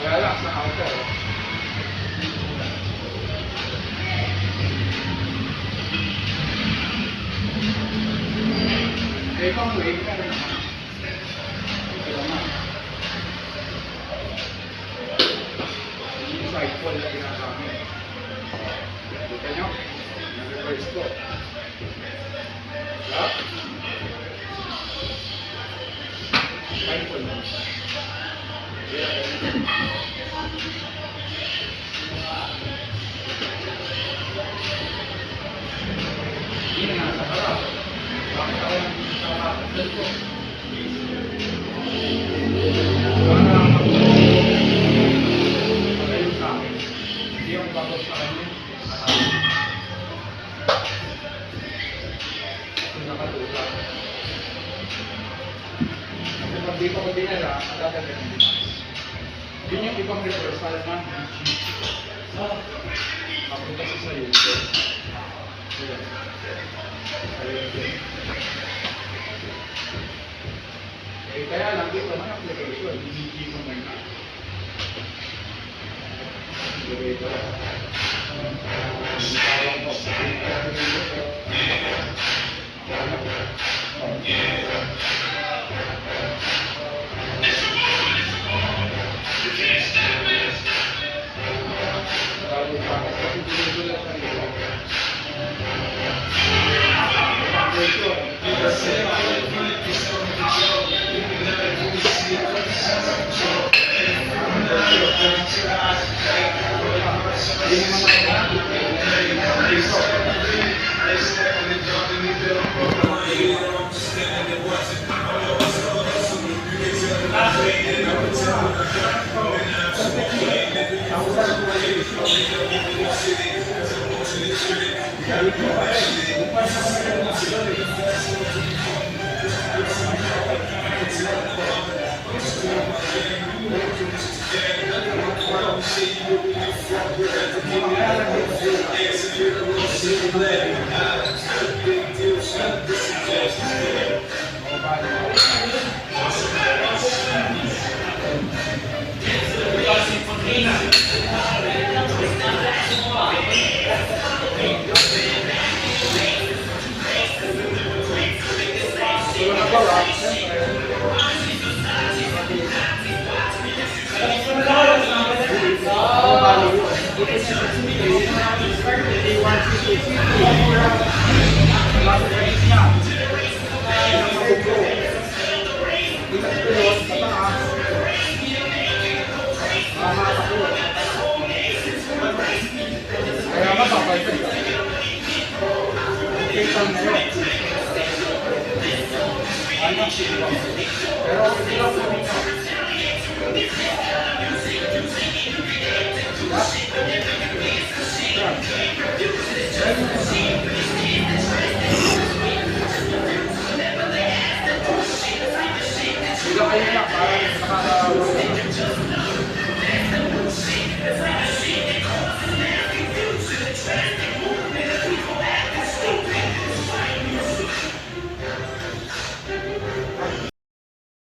Kaya lang sa outer. Eh, kung wave ka rin naman. Ito naman. Yung side pole na ginagamit. Kita nyo? Nag-reverse ko. Up. Side pole na. Ini nga sa harap. Bakit ako yung nakakasal ko? Para magayon sa akin. Hindi yung bago sa kanya. Kung nakatulak. Kasi pag di ko ko dinala, magagaling din. Yun yung ibang reversal na papunta sa sayo. Eh, kaya lang dito man application, hindi ko man na. Dito. Tawag ko. Pero